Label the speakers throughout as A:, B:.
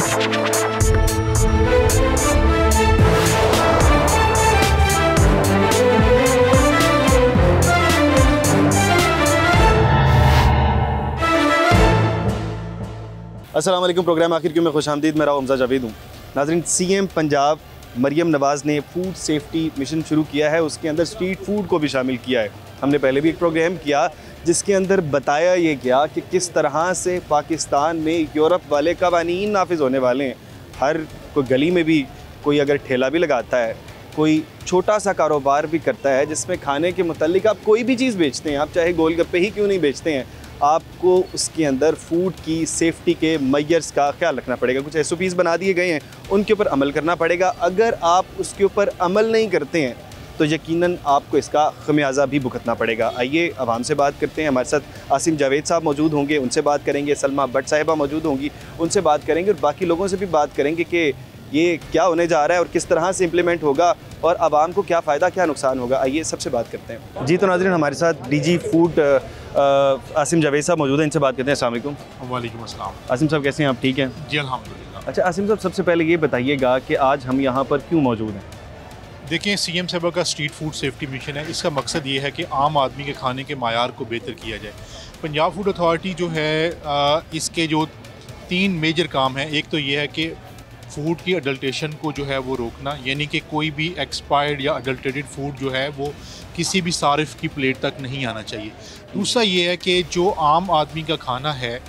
A: अस्सलाम वालेकुम। प्रोग्राम आखिर क्यों में खुशामदीद। मेरा हमजा जावेद हूँ। नाज़रीन, सीएम पंजाब मरियम नवाज़ ने फूड सेफ्टी मिशन शुरू किया है। उसके अंदर स्ट्रीट फूड को भी शामिल किया है। हमने पहले भी एक प्रोग्राम किया जिसके अंदर बताया ये गया कि किस तरह से पाकिस्तान में यूरोप वाले कवानीन नाफिज होने वाले हैं। हर कोई गली में भी कोई अगर ठेला भी लगाता है, कोई छोटा सा कारोबार भी करता है जिसमें खाने के मुतालिक आप कोई भी चीज़ बेचते हैं, आप चाहे गोलगप्पे ही क्यों नहीं बेचते हैं, आपको उसके अंदर फूड की सेफ्टी के मयर्स का ख्याल रखना पड़ेगा। कुछ SOPs बना दिए गए हैं, उनके ऊपर अमल करना पड़ेगा। अगर आप उसके ऊपर अमल नहीं करते हैं तो यकीनन आपको इसका खमियाजा भी भुगतना पड़ेगा। आइए अवाम से बात करते हैं। हमारे साथ आसिम जावेद साहब मौजूद होंगे, उनसे बात करेंगे। सलमा भट्ट साहिबा मौजूद होंगी, उनसे बात करेंगे। और बाकी लोगों से भी बात करेंगे कि ये क्या होने जा रहा है और किस तरह से इम्प्लीमेंट होगा और आवाम को क्या फ़ायदा क्या नुकसान होगा। आइए सबसे बात करते हैं। जी तो नाज़रीन, हमारे साथ DG फूड आसिम जावेद साहब मौजूद हैं, इनसे बात करते हैं। अस्सलाम वालेकुम।
B: वालेकुम अस्सलाम।
A: आसिम साहब कैसे हैं आप? ठीक हैं
B: जी अल्हम्दुलिल्लाह।
A: अच्छा आसिम साहब, सबसे पहले ये बताइएगा कि आज हम यहाँ पर क्यों मौजूद हैं?
B: देखिए, CM साहब का स्ट्रीट फूड सेफ्टी मिशन है। इसका मकसद ये है कि आम आदमी के खाने के मायार को बेहतर किया जाए। पंजाब फूड अथॉरिटी जो है इसके जो 3 मेजर काम हैं। एक तो ये है कि फूड की अडल्ट्रेशन को जो है वो रोकना, यानी कि कोई भी एक्सपायर्ड या अडल्ट्रेटेड फूड जो है वो किसी भी सारिफ की प्लेट तक नहीं आना चाहिए। दूसरा ये है कि जो आम आदमी का खाना है,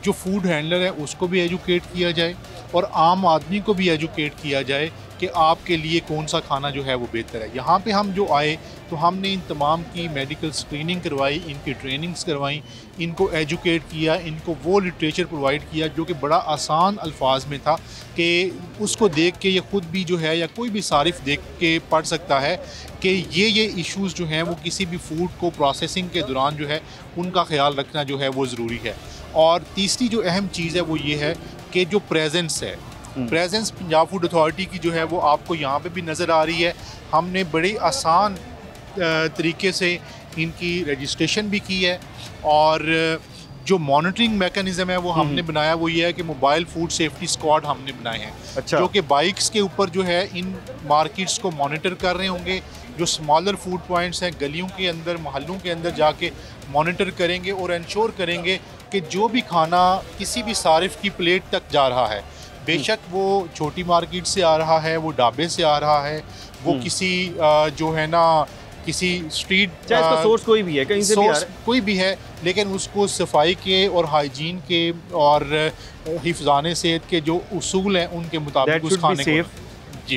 B: जो फूड हैंडलर है उसको भी एजुकेट किया जाए और आम आदमी को भी एजुकेट किया जाए कि आपके लिए कौन सा खाना जो है वो बेहतर है। यहाँ पे हम जो आए तो हमने इन तमाम की मेडिकल स्क्रीनिंग करवाई, इनकी ट्रेनिंग्स करवाई, इनको एजुकेट किया, इनको वो लिटरेचर प्रोवाइड किया जो कि बड़ा आसान अल्फाज में था कि उसको देख के ये ख़ुद भी जो है या कोई भी सारिफ देख के पढ़ सकता है कि ये इश्यूज़ जो हैं वो किसी भी फूड को प्रोसेसिंग के दौरान जो है उनका ख्याल रखना जो है वो ज़रूरी है। और तीसरी जो अहम चीज़ है वो ये है कि जो प्रेजेंस है, प्रेजेंस पंजाब फूड अथॉरिटी की जो है वो आपको यहाँ पे भी नज़र आ रही है। हमने बड़े आसान तरीके से इनकी रजिस्ट्रेशन भी की है और जो मॉनिटरिंग मैकेनिज़्म है वो हमने बनाया वो ये है कि मोबाइल फूड सेफ्टी स्क्वाड हमने बनाए हैं।
A: अच्छा।
B: जो कि बाइक्स के ऊपर जो है इन मार्केट्स को मॉनिटर कर रहे होंगे। जो स्मॉलर फूड पॉइंट्स हैं गलियों के अंदर, मोहल्लों के अंदर जाके मॉनिटर करेंगे और इंश्योर करेंगे कि जो भी खाना किसी भी सारिफ की प्लेट तक जा रहा है, बेशक वो छोटी मार्केट से आ रहा है, वो ढाबे से आ रहा है, वो किसी जो है ना किसी स्ट्रीट,
A: चाहे इसका सोर्स कोई भी है, कहीं से भी आ रहा है,
B: कोई भी है, लेकिन उसको सफाई के और हाइजीन के और हिफाज़ाने सेहत के जो उसूल हैं उनके मुताबिक उस खाने को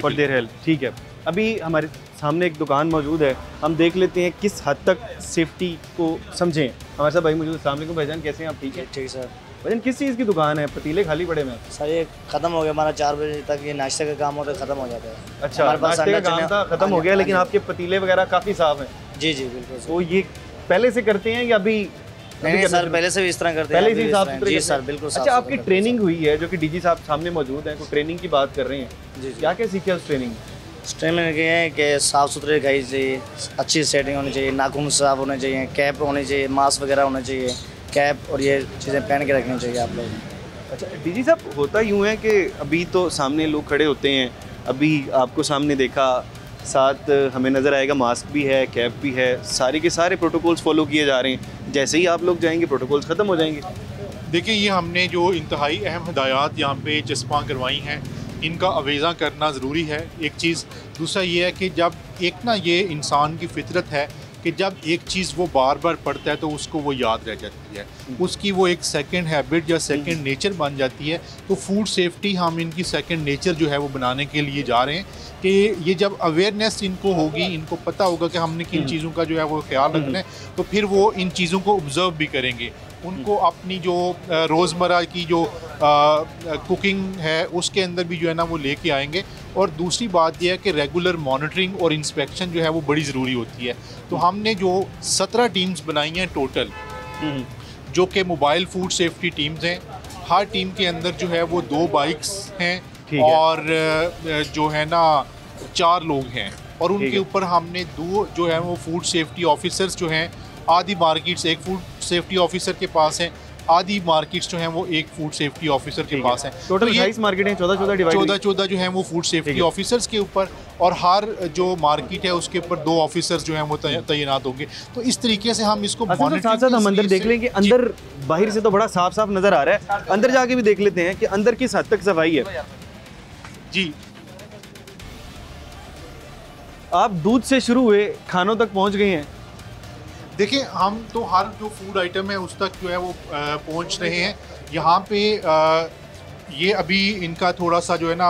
A: फॉर देयर हेल्थ। ठीक है, अभी हमारे सामने एक दुकान मौजूद है, हम देख लेते हैं किस हद तक सेफ्टी को समझें। हमारे साथ भाई मौजूद। अस्सलाम वालेकुम भाईजान, कैसे हैं आप? ठीक है।
C: ठीक सर।
A: भाईजान, किस चीज़ की दुकान है? पतीले खाली पड़े में
C: सर ये ख़त्म हो गया हमारा, 4 बजे तक ये नाश्ते का काम होता है, ख़त्म हो जाता है।
A: अच्छा, नाश्ते का काम था, ख़त्म हो गया, लेकिन आपके पतीले वगैरह काफ़ी साफ़ हैं।
C: जी जी बिल्कुल।
A: तो ये पहले से करते हैं या अभी?
C: नहीं सर, पहले से भी इस तरह करते हैं।
A: पहले से साफ सुथरे?
C: जी सर बिल्कुल।
A: अच्छा, आपकी ट्रेनिंग हुई है जो कि DG साहब सामने मौजूद हैं, कोई ट्रेनिंग की बात कर रहे हैं।
C: जी।
A: क्या क्या सीखे उस ट्रेनिंग में?
C: ट्रेनिंग ये है कि साफ़ सुथरे खाई चाहिए, अच्छी सेटिंग होनी चाहिए, नाखून साफ होने चाहिए, कैप होनी चाहिए, मास्क वगैरह होना चाहिए, कैप और ये चीज़ें पहन के रखनी चाहिए आप लोग।
A: अच्छा DG साहब, होता यूँ है कि अभी तो सामने लोग खड़े होते हैं, अभी आपको सामने देखा, साथ हमें नज़र आएगा मास्क भी है, कैप भी है, सारे के सारे प्रोटोकॉल्स फॉलो किए जा रहे हैं। जैसे ही आप लोग जाएंगे प्रोटोकॉल्स ख़त्म हो जाएंगे।
B: देखिए, ये हमने जो इंतहाई अहम हिदायत यहाँ पे चस्पा करवाई हैं, इनका अवेज़ा करना ज़रूरी है, एक चीज़। दूसरा ये है कि जब एक ना ये इंसान की फितरत है कि जब एक चीज़ वो बार बार पढ़ता है तो उसको वो याद रह जाती है, उसकी वो एक सेकंड हैबिट या सेकंड नेचर बन जाती है। तो फूड सेफ्टी हम इनकी सेकंड नेचर जो है वो बनाने के लिए जा रहे हैं कि ये जब अवेयरनेस इनको होगी, इनको पता होगा कि हमने किन चीज़ों का जो है वो ख्याल रखना है, तो फिर वो इन चीज़ों को ऑब्ज़र्व भी करेंगे। उनको अपनी जो रोज़मर्रा की जो कुकिंग है उसके अंदर भी जो है ना वो लेके आएंगे। और दूसरी बात यह है कि रेगुलर मॉनिटरिंग और इंस्पेक्शन जो है वो बड़ी ज़रूरी होती है। तो हमने जो 17 टीम्स बनाई हैं टोटल, जो कि मोबाइल फूड सेफ्टी टीम्स हैं। हर टीम के अंदर जो है वो 2 बाइक्स हैं और जो है ना 4 लोग हैं और उनके ऊपर हमने 2 जो है वो फूड सेफ्टी ऑफिसर्स जो हैं, आधी मार्केट्स एक फूड सेफ्टी ऑफिसर के पास हैं, आधी मार्केट्स जो हैं वो एक फूड सेफ्टी ऑफिसर के पास हैं।
A: टोटल 28 मार्केट हैं, 14 डिवाइड
B: 14 जो हैं वो फूड सेफ्टी ऑफिसर्स के ऊपर, और हर जो मार्केट है उसके ऊपर 2 ऑफिसर्स जो हैं वो तैनात होंगे। तो इस तरीके से हम इसको
A: साथ साथ हम अंदर देख लें कि अंदर बाहर से तो बड़ा साफ साफ नजर आ रहा है, अंदर जाके भी देख लेते हैं कि अंदर किस हद तक सफाई है।
B: जी,
A: आप दूध से शुरू हुए खानों तक पहुंच गए हैं।
B: देखिए हम तो हर जो फूड आइटम है उस तक जो है वो पहुंच रहे हैं। यहाँ पे ये अभी इनका थोड़ा सा जो है ना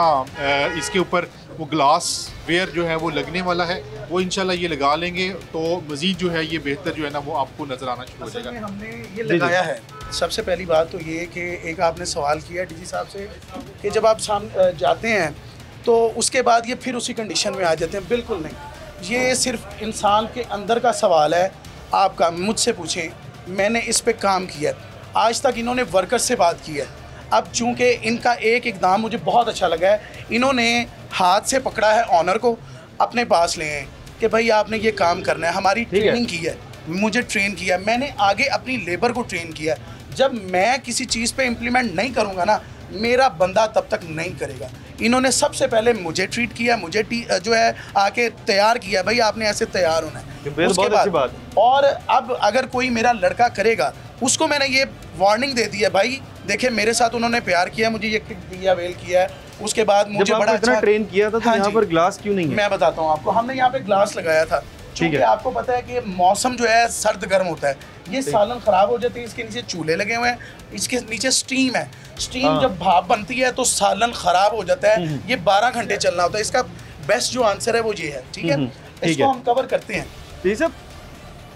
B: इसके ऊपर वो ग्लास वेयर जो है वो लगने वाला है, वो इंशाल्लाह ये लगा लेंगे तो मज़ीद जो है ये बेहतर जो है ना वो आपको नज़र आना शुरू हो
D: असल में
B: जाएगा।
D: हमने ये लगाया है। सबसे पहली बात तो ये कि एक आपने सवाल किया डीजी साहब से कि जब आप जाते हैं तो उसके बाद ये फिर उसी कंडीशन में आ जाते हैं। बिल्कुल नहीं, ये सिर्फ इंसान के अंदर का सवाल है। आपका मुझसे पूछें, मैंने इस पे काम किया, आज तक इन्होंने वर्कर से बात की है। अब चूँकि इनका एक इकदाम मुझे बहुत अच्छा लगा है, इन्होंने हाथ से पकड़ा है ऑनर को, अपने पास ले हैं कि भाई आपने ये काम करना है। हमारी ट्रेनिंग की है, मुझे ट्रेन किया, मैंने आगे अपनी लेबर को ट्रेन किया। जब मैं किसी चीज़ पे इम्प्लीमेंट नहीं करूँगा ना, मेरा बंदा तब तक नहीं करेगा। इन्होंने सबसे पहले मुझे ट्रीट किया, मुझे जो है आके तैयार किया, भाई आपने ऐसे तैयार होना है। उसके बाद और अब अगर कोई मेरा लड़का करेगा, उसको मैंने ये वार्निंग दे दी है, भाई देखिए मेरे साथ उन्होंने प्यार किया, मुझे ये किक दिया, वेल किया है। उसके बाद मुझे बड़ा अच्छा
A: ट्रेन किया था तो यहाँ पर ग्लास क्यों नहीं है?
D: मैं बताता हूँ आपको, हमने यहाँ पे ग्लास लगाया था क्योंकि आपको पता है कि मौसम जो है सर्द गर्म होता है, ये सालन ख़राब हो जाती है। इसके नीचे चूल्हे लगे हुए हैं, इसके नीचे स्टीम है, स्टीम जब भाप बनती है तो सालन ख़राब हो जाता है। ये 12 घंटे चलना होता है। इसका बेस्ट जो आंसर है वो ये है, ठीक है? इसको हम कवर करते हैं।
A: ये सब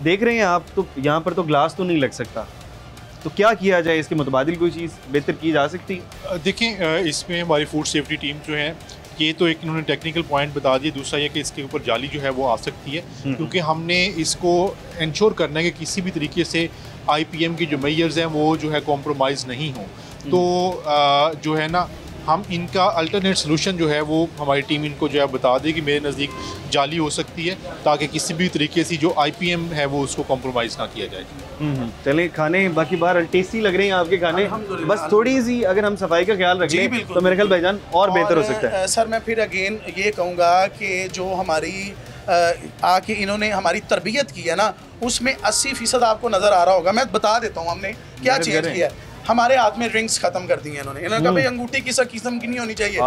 A: देख रहे हैं आप, तो यहाँ पर तो ग्लास तो नहीं लग सकता, तो क्या किया जाए? इसके मुतबादिल कोई चीज़ बेहतर की जा सकती है?
B: देखिए इसमें हमारी फूड सेफ्टी टीम जो है, ये तो एक इन्होंने टेक्निकल पॉइंट बता दिया। दूसरा ये कि इसके ऊपर जाली जो है वो आ सकती है, क्योंकि हमने इसको इंश्योर करना है कि किसी भी तरीके से IPM की जो मेजर्स हैं वो जो है कॉम्प्रोमाइज़ नहीं हो। तो जो है ना, हम इनका अल्टरनेट सोल्यूशन जो है वो हमारी टीम इनको जो है बता दे कि मेरे नज़दीक जाली हो सकती है, ताकि किसी भी तरीके से जो IPM है वो उसको कॉम्प्रोमाइज़ ना किया जाए।
A: चलें, खाने बाकी बाहर टेस्टी लग रहे हैं आपके खाने, बस थोड़ी सी अगर हम सफाई का ख्याल रख लें तो मेरे ख्याल भाईजान और बेहतर हो सकता है।
D: सर मैं फिर अगेन ये कहूँगा कि जो हमारी आके इन्होंने हमारी तरबियत की है ना, उसमें 80% आपको नज़र आ रहा होगा। मैं बता देता हूँ हमने क्या चेंज किया है। हमारे हाथ में रिंग्स खत्म कर दी हैं इन्होंने कहा भाई अंगूठी किसी किस्म की नहीं होनी चाहिए।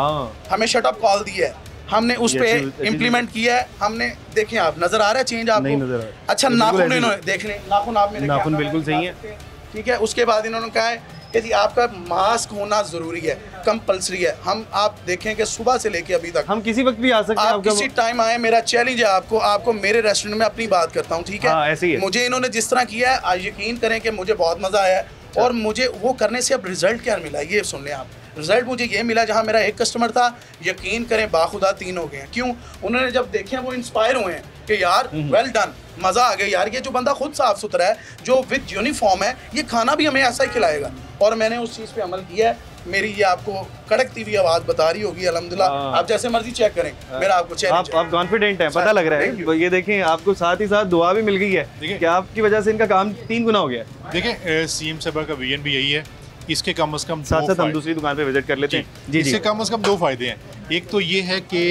D: हमें शट अप कॉल दी है, हमने उस पे इम्प्लीमेंट किया है। हमने देखें, आप नजर आ रहा है चेंज आपको? नहीं नजर आ रहा। अच्छा, नाखून इन्होंने देख लें, नाखून आप मेरे
A: नाखून बिल्कुल सही है,
D: ठीक है। उसके बाद इन्होंने कहा है कि जी आपका मास्क होना जरूरी है, कंपलसरी है। हम आप देखें कि सुबह से लेके अभी तक
A: हम किसी वक्त भी आ सकते हैं,
D: आप किसी टाइम आए। मेरा चैलेंज है आपको मेरे रेस्टोरेंट में अपनी बात करता हूँ, ठीक है?
A: ऐसे ही
D: मुझे इन्होंने जिस तरह किया है, आज यकीन करें कि मुझे बहुत मजा आया है। और मुझे वो करने से अब रिजल्ट क्या मिला ये सुन लें आप। रिजल्ट मुझे ये मिला, जहाँ मेरा एक कस्टमर था, यकीन करें बाखुदा 3 हो गए हैं। क्यों? उन्होंने जब देखे वो इंस्पायर हुए हैं कि यार वेल डन, मज़ा आ गया यार, ये जो बंदा खुद साफ सुथरा है, जो विद यूनिफॉर्म है, ये खाना भी हमें ऐसा ही खिलाएगा। और मैंने उस चीज़ पे अमल किया है। मेरी ये आपको कड़कती हुई आवाज़ बता रही होगी, अल्हम्दुलिल्लाह। आप जैसे मर्जी चेक करें, मेरा आपको चैलेंज है।
A: आप कॉन्फिडेंट हैं, पता लग रहा है। ये देखें, आपको साथ ही साथ दुआ भी मिल गई है कि आपकी वजह से इनका काम 3 गुना हो गया।
B: देखिए CM साहब का विजन भी यही है। इसके कम से कम
A: साथ साथ हम दूसरी दुकान पे विजिट कर लेते हैं जी।
B: इससे कम से कम 2 फ़ायदे हैं। एक तो ये है कि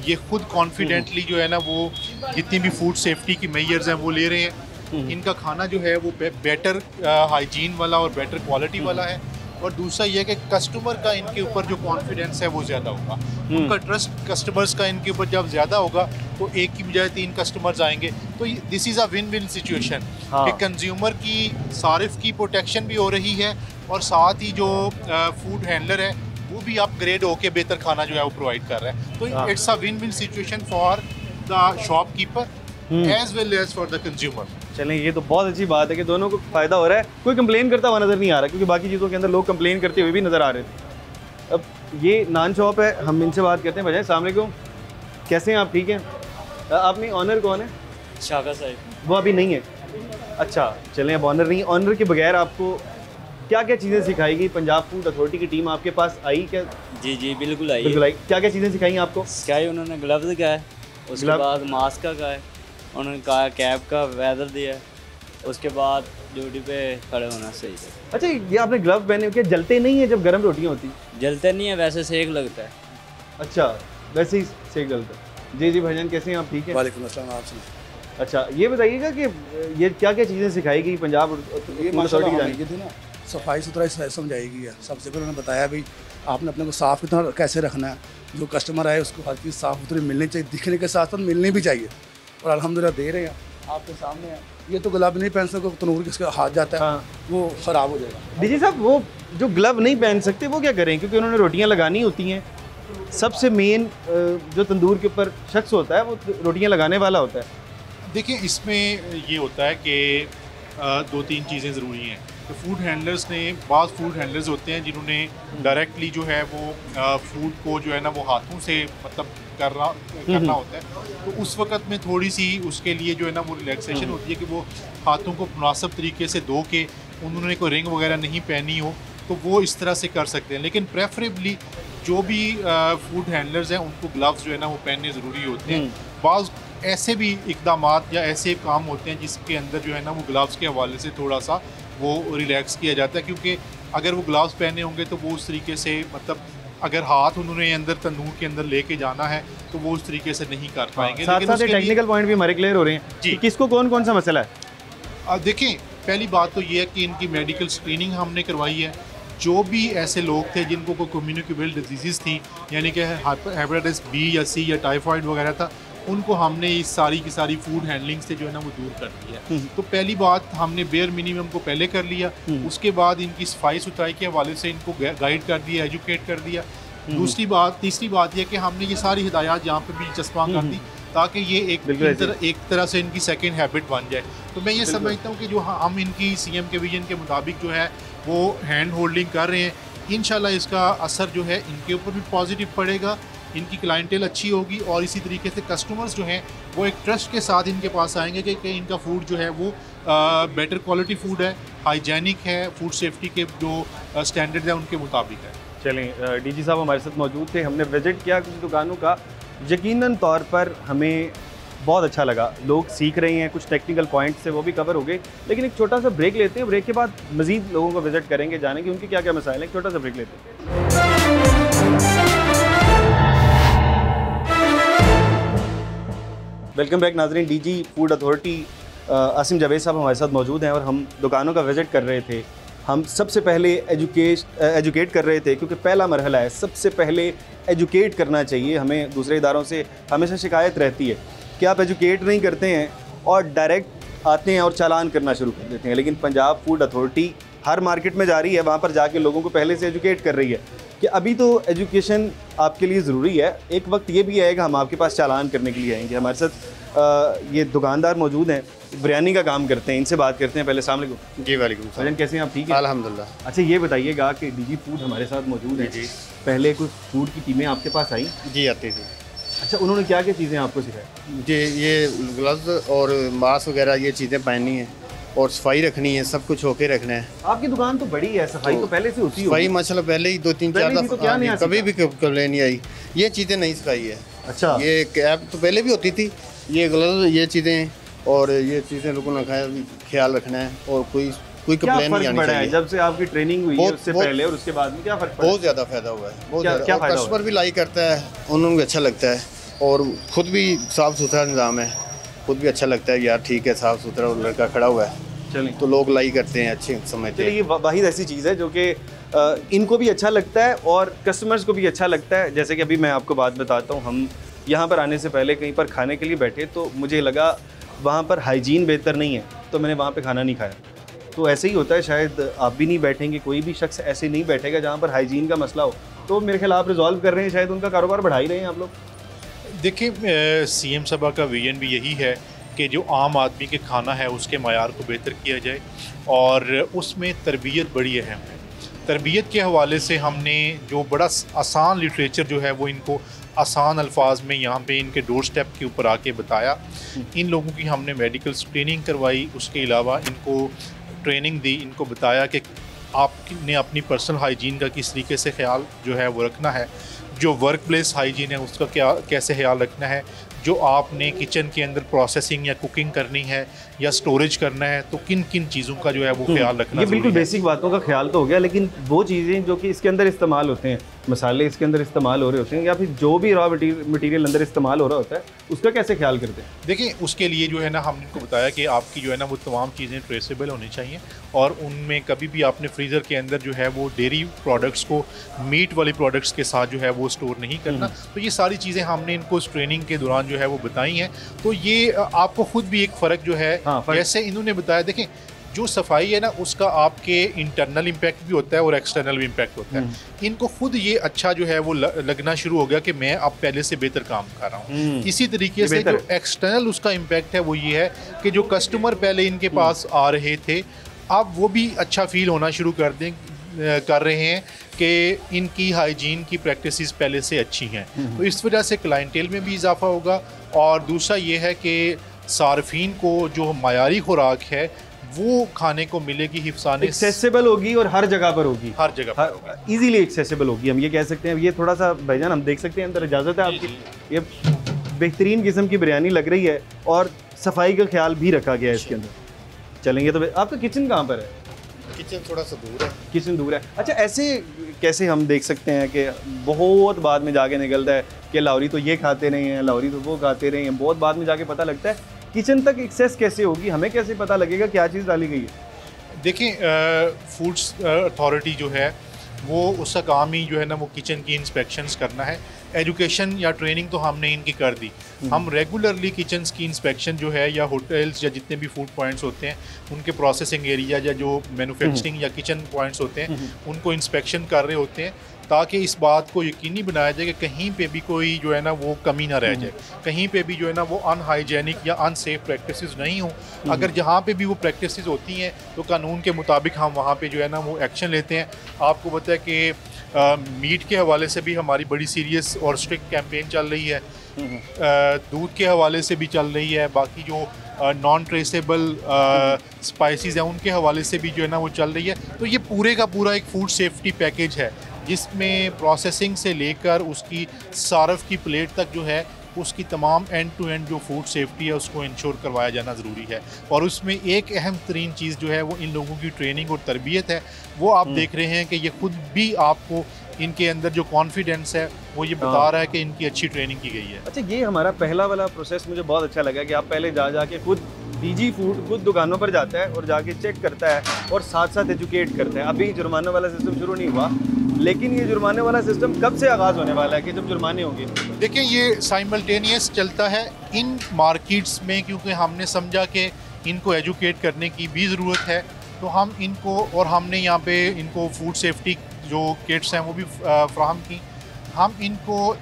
B: ये खुद कॉन्फिडेंटली जो है ना, वो जितनी भी फूड सेफ्टी की मेजर्स हैं वो ले रहे हैं। इनका खाना जो है वो बेटर हाइजीन वाला और बेटर क्वालिटी वाला है। और दूसरा ये है कि कस्टमर का इनके ऊपर जो कॉन्फिडेंस है वो ज़्यादा होगा। उनका ट्रस्ट कस्टमर्स का इनके ऊपर जब ज़्यादा होगा तो एक की बजाय 3 कस्टमर्स आएंगे। तो this is a win win situation कि कंज्यूमर की, सारिफ की प्रोटेक्शन भी हो रही है, और साथ ही जो फूड हैंडलर है वो भी अपग्रेड होकर बेहतर खाना जो है वो प्रोवाइड कर रहा है। तो it's a win win situation for the shopkeeper as well as for the consumer.
A: चलें, ये तो बहुत अच्छी बात है कि दोनों को फ़ायदा हो रहा है। कोई कंप्लेन करता हुआ नज़र नहीं आ रहा, क्योंकि बाकी चीज़ों के अंदर लोग कंप्लेन करते हुए भी नज़र आ रहे थे। अब ये नान शॉप है, हम इनसे बात करते हैं। भाई अस्सलाम वालेकुम, कैसे हैं आप? ठीक हैं? आपने ऑनर कौन है?
E: शाका साहब।
A: वो अभी नहीं है? अच्छा, चलें, अब ऑनर नहीं, ऑनर के बगैर आपको क्या क्या चीज़ें सिखाई गई? पंजाब फूड अथॉरिटी की टीम आपके पास आई क्या?
E: जी बिल्कुल आई।
A: बिल्कुल आई। क्या क्या चीज़ें सिखाई आपको?
E: सिखाई उन्होंने ग्लव्स का है, उसके बाद मास्क का है, उन्होंने कहा कैप का वेदर दिया है, उसके बाद ड्यूटी पे खड़े होना सही है।
A: अच्छा, ये आपने ग्लव पहने हुए, क्या जलते नहीं है जब गर्म रोटियां होती?
E: जलते नहीं है, वैसे सेक लगता है।
A: अच्छा, वैसे ही सेक जलता है। जी जी भाईजान, कैसे हैं आप? ठीक है,
F: वालेकुम अस्सलाम। आप सुनाइए।
A: अच्छा ये बताइएगा कि ये क्या क्या चीज़ें सिखाई गई पंजाब
F: ये माशाल्लाह हमें ये थी ना सफाई सुथराई समझाएगी है। सबसे पहले उन्होंने बताया भाई आपने अपने को साफ़ कितना कैसे रखना है, जो कस्टमर आए उसको हर चीज़ साफ़ सुथरी मिलनी चाहिए, दिखने के साथ साथ मिलनी भी चाहिए, और अल्हम्दुलिल्लाह दे रहे हैं आपके सामने है। ये तो गुलाब नहीं पहन सकते, तनूर किसका हाथ जाता है
A: हाँ।
F: वो ख़राब हो जाएगा।
A: डीजी साहब, वो जो ग्लव नहीं पहन सकते वो क्या करें? क्योंकि उन्होंने रोटियां लगानी होती हैं। सबसे मेन जो तंदूर के ऊपर शख्स होता है वो रोटियां लगाने वाला होता है।
B: देखिए, इसमें ये होता है कि दो तीन चीज़ें ज़रूरी हैं। तो फूड हैंडलर्स ने, बाज़ फूड हैंडलर्स होते हैं जिन्होंने डायरेक्टली जो है वो फूड को जो है ना वो हाथों से मतलब करना होता है, तो उस वक्त में थोड़ी सी उसके लिए जो है ना वो रिलैक्सेशन होती है कि वो हाथों को मुनासिब तरीके से धो के, उन्होंने कोई रिंग वगैरह नहीं पहनी हो तो वो इस तरह से कर सकते हैं। लेकिन प्रेफरेबली जो भी फूड हैंडलर्स हैं उनको ग्लव्स जो है ना वो पहनने ज़रूरी होते हैं। बाज़ ऐसे भी इक़दामात या ऐसे काम होते हैं जिसके अंदर जो है ना वो ग्लव्स के हवाले से थोड़ा सा वो रिलैक्स किया जाता है, क्योंकि अगर वो ग्लव्स पहने होंगे तो वो उस तरीके से मतलब अगर हाथ उन्होंने अंदर तंदूर के अंदर लेके जाना है तो वो उस तरीके से नहीं कर पाएंगे।
A: साथ साथ टेक्निकल पॉइंट भी हमारे क्लियर हो रहे हैं कि किसको कौन कौन सा मसला है।
B: देखें, पहली बात तो ये है कि इनकी मेडिकल स्क्रीनिंग हमने करवाई है। जो भी ऐसे लोग थे जिनको कोई कम्युनिकेबल डिजीज़ थी, यानी कि हेपेटाइटिस बी या सी या टाइफाइड वगैरह था, उनको हमने इस सारी की सारी फूड हैंडलिंग से जो है ना वो दूर कर दिया है। तो पहली बात हमने बेयर मिनिमम को पहले कर लिया, उसके बाद इनकी सफाई सुथराई के हवाले से इनको गाइड कर दिया, एजुकेट कर दिया। तीसरी बात यह कि हमने ये सारी हिदायत यहाँ पे भी चस्पा कर दी ताकि ये एक तरह से इनकी सेकंड हैबिट बन जाए। तो मैं ये समझता हूँ कि जो हम इनकी सीएम के विजन के मुताबिक जो है वो हैंड होल्डिंग कर रहे हैं, इंशाल्लाह इसका असर जो है इनके ऊपर भी पॉजिटिव पड़ेगा, इनकी क्लाइंटेल अच्छी होगी और इसी तरीके से कस्टमर्स जो हैं वो एक ट्रस्ट के साथ इनके पास आएंगे कि इनका फूड जो है वो बेटर क्वालिटी फूड है, हाइजेनिक है, फूड सेफ्टी के जो स्टैंडर्ड है उनके मुताबिक है।
A: चलें, डीजी साहब हमारे साथ मौजूद थे, हमने विज़िट किया कुछ दुकानों का। यकीनन तौर पर हमें बहुत अच्छा लगा, लोग सीख रहे हैं, कुछ टेक्निकल पॉइंट्स से वो भी कवर हो गए। लेकिन एक छोटा सा ब्रेक लेते हैं, ब्रेक के बाद मज़ीद लोगों को विज़िट करेंगे, जानेंगे उनके क्या क्या मसाइल हैं। एक छोटा सा ब्रेक लेते हैं। वेलकम बैक नाज़रीन। DG food authority Asim Javed साहब हमारे साथ मौजूद हैं और हम दुकानों का विज़िट कर रहे थे। हम सबसे पहले एजुकेट कर रहे थे, क्योंकि पहला मरहला है, सबसे पहले एजुकेट करना चाहिए। हमें दूसरे इदारों से हमेशा शिकायत रहती है कि आप एजुकेट नहीं करते हैं और डायरेक्ट आते हैं और चालान करना शुरू कर देते हैं। लेकिन पंजाब फूड अथॉरिटी हर मार्केट में जा रही है, वहाँ पर जाके लोगों को पहले से एजुकेट कर रही है कि अभी तो एजुकेशन आपके लिए ज़रूरी है। एक वक्त ये भी आएगा हम आपके पास चालान करने के लिए आएंगे। हमारे साथ ये दुकानदार मौजूद हैं, बिरयानी का काम करते हैं, इनसे बात करते हैं। पहले अस्सलाम वालेकुम।
G: जी वालेकुम सलाम।
A: कैसे हैं आप? ठीक है
G: अल्हम्दुलिल्लाह।
A: अच्छा ये बताइएगा कि डीजी फूड हमारे साथ मौजूद है,
G: जी।
A: पहले कुछ फूड की टीमें आपके पास आई?
G: जी आती थी।
A: अच्छा, उन्होंने क्या क्या चीज़ें आपको सिखाई?
G: जी ये ग्लव्स और मास्क वगैरह ये चीज़ें पहननी है और सफाई रखनी है, सब कुछ होके रखना है।
A: आपकी दुकान तो बड़ी है, सफाई तो पहले से होती
G: सफाई
A: होगी।
G: माशाल्लाह पहले ही 2-3-4
A: पहले भी तो क्या नहीं
G: कभी भी कंप्लेन नहीं आई। ये चीज़ें नहीं सिखाई है।
A: अच्छा,
G: ये कैप तो पहले भी होती थी, ये ग्लव्स ये चीज़ें और ये चीज़ें लोगों ने ख्याल रखना है और कोई
A: क्या
G: कंप्लेन नहीं
A: फर्क
G: आनी
A: पड़ा है
G: चाहिए।
A: जब से आपकी ट्रेनिंग हुई है
G: बहुत-
A: उससे
G: बहुत-
A: पहले और उसके बाद में क्या फर्क पड़ा?
G: बहुत ज़्यादा फ़ायदा हुआ है, बहुत
A: क्या
G: ज़्यादा।
A: फ़ायदा
G: कस्टमर भी लाइक करता है, उन्होंने भी अच्छा लगता है और ख़ुद भी साफ़ सुथरा निज़ाम है, खुद भी अच्छा लगता है यार ठीक है साफ़ सुथरा और लड़का खड़ा हुआ है,
A: चलिए
G: तो लोग लाइक करते हैं, अच्छे समझते हैं।
A: ये वाहिद ऐसी चीज़ है जो कि इनको भी अच्छा लगता है और कस्टमर्स को भी अच्छा लगता है। जैसे कि अभी मैं आपको बात बताता हूँ, हम यहाँ पर आने से पहले कहीं पर खाने के लिए बैठे तो मुझे लगा वहाँ पर हाइजीन बेहतर नहीं है, तो मैंने वहाँ पे खाना नहीं खाया। तो ऐसे ही होता है, शायद आप भी नहीं बैठेंगे, कोई भी शख्स ऐसे नहीं बैठेगा जहाँ पर हाइजीन का मसला हो। तो मेरे ख्याल आप रिजॉल्व कर रहे हैं, शायद उनका कारोबार बढ़ा ही रहे हैं आप लोग।
B: देखिए, सीएम सभा का विजन भी यही है कि जो आम आदमी के खाना है उसके मायार को बेहतर किया जाए और उसमें तरबियत बड़ी अहम है। तरबियत के हवाले से हमने जो बड़ा आसान लिटरेचर जो है वो इनको आसान अल्फाज में यहाँ पे इनके डोर स्टेप के ऊपर आके बताया। इन लोगों की हमने मेडिकल स्क्रीनिंग करवाई, उसके अलावा इनको ट्रेनिंग दी, इनको बताया कि आपने अपनी पर्सनल हाइजीन का किस तरीके से ख्याल जो है वो रखना है, जो वर्क प्लेस हाइजीन है उसका कैसे ख्याल रखना है, जो आपने किचन के अंदर प्रोसेसिंग या कुकिंग करनी है या स्टोरेज करना है तो किन किन चीज़ों का जो है वो ख्याल रखना
A: ये बिल्कुल
B: ज़रूरी है।
A: बेसिक बातों का ख्याल तो हो गया, लेकिन वो चीज़ें जो कि इसके अंदर इस्तेमाल होते हैं, मसाले इसके अंदर इस्तेमाल हो रहे होते हैं, या फिर जो भी रॉ मटेरियल अंदर इस्तेमाल हो रहा होता है, उसका कैसे ख्याल करते हैं?
B: देखिए उसके लिए जो है ना हमने इनको बताया कि आपकी जो है ना वो तमाम चीज़ें ट्रेसेबल होनी चाहिए और उनमें कभी भी आपने फ्रीज़र के अंदर जो है वो डेयरी प्रोडक्ट्स को मीट वाली प्रोडक्ट्स के साथ जो है वो स्टोर नहीं करना। तो ये सारी चीज़ें हमने इनको इस ट्रेनिंग के दौरान जो है वो बताई हैं। तो ये आपको खुद भी एक फ़र्क जो है जैसे इन्होंने बताया, देखें जो सफाई है ना उसका आपके इंटरनल इम्पैक्ट भी होता है और एक्सटर्नल भी इम्पैक्ट होता है। इनको खुद ये अच्छा जो है वो लगना शुरू हो गया कि मैं अब पहले से बेहतर काम कर रहा हूँ। इसी तरीके से जो एक्सटर्नल उसका इम्पैक्ट है वो ये है कि जो कस्टमर पहले इनके पास आ रहे थे अब वो भी अच्छा फील होना शुरू कर रहे हैं कि इनकी हाइजीन की प्रैक्टिसेस पहले से अच्छी हैं। तो इस वजह से क्लाइंटेल में भी इजाफा होगा और दूसरा ये है कि सार्फिन को जो मायारी खुराक है वो खाने को मिलेगी, हिफ्साने
A: एक्सेसिबल होगी और हर जगह पर होगी,
B: हर जगह पर
A: इजीली एक्सेसिबल होगी, हम ये कह सकते हैं। ये थोड़ा सा भाईजान हम देख सकते हैं अंदर, इजाज़त है आपकी? ये बेहतरीन किस्म की बिरयानी लग रही है और सफाई का ख्याल भी रखा गया है इसके अंदर। चलेंगे तो आपका किचन कहाँ पर है?
G: किचन थोड़ा सा दूर है।
A: किचन दूर है, अच्छा। ऐसे कैसे हम देख सकते हैं कि बहुत बाद में जाके निकलता है कि लाहौरी तो ये खाते नहीं हैं, लाहौरी तो वो खाते नहीं हैं, बहुत बाद में जाके पता लगता है। किचन तक एक्सेस कैसे होगी, हमें कैसे पता लगेगा क्या चीज़ डाली गई है?
B: देखिए फूड्स अथॉरिटी जो है वो उसका काम ही जो है ना वो किचन की इंस्पेक्शंस करना है। एजुकेशन या ट्रेनिंग तो हमने इनकी कर दी। हम रेगुलरली किचन्स की इंस्पेक्शन जो है या होटल्स या जितने भी फूड पॉइंट्स होते हैं उनके प्रोसेसिंग एरिया या जो मैन्युफैक्चरिंग या किचन पॉइंट्स होते हैं उनको इंस्पेक्शन कर रहे होते हैं ताकि इस बात को यकीनी बनाया जाए कि कहीं पे भी कोई जो है ना वो कमी ना रह जाए, कहीं पे भी जो है ना वो अनहाइजेनिक या अनसेफ प्रैक्टिसेस नहीं हो। अगर जहाँ पे भी वो प्रैक्टिसेस होती हैं तो कानून के मुताबिक हम वहाँ पे जो है ना वो एक्शन लेते हैं। आपको पता है कि मीट के हवाले से भी हमारी बड़ी सीरियस और स्ट्रिक्ट कैंपेन चल रही है, दूध के हवाले से भी चल रही है, बाकी जो नॉन ट्रेसेबल स्पाइसेस हैं उनके हवाले से भी जो है ना वो चल रही है। तो ये पूरे का पूरा एक फूड सेफ्टी पैकेज है जिसमें प्रोसेसिंग से लेकर उसकी सार्फ की प्लेट तक जो है उसकी तमाम एंड टू एंड जो फूड सेफ्टी है उसको इंश्योर करवाया जाना ज़रूरी है। और उसमें एक अहम तरीन चीज़ जो है वो इन लोगों की ट्रेनिंग और तरबियत है। वो आप देख रहे हैं कि ये खुद भी आपको इनके अंदर जो कॉन्फिडेंस है वो ये बता रहा है कि इनकी अच्छी ट्रेनिंग की गई है।
A: अच्छा, ये हमारा पहला वाला प्रोसेस मुझे बहुत अच्छा लगा कि आप पहले जा के खुद डीजी फूड खुद दुकानों पर जाता है और जाके चेक करता है और साथ साथ एजुकेट करता है। अभी जुर्माना वाला सिस्टम शुरू नहीं हुआ, लेकिन ये जुर्माने वाला सिस्टम कब से आगाज़ होने वाला है कि जब जुर्माने होंगे?
B: देखिए ये साइमल्टेनियस चलता है इन मार्केट्स में, क्योंकि हमने समझा कि इनको एजुकेट करने की भी ज़रूरत है। तो हम इनको और हमने यहाँ पे इनको फूड सेफ्टी जो किट्स हैं वो भी फ्राहम की। हम इनको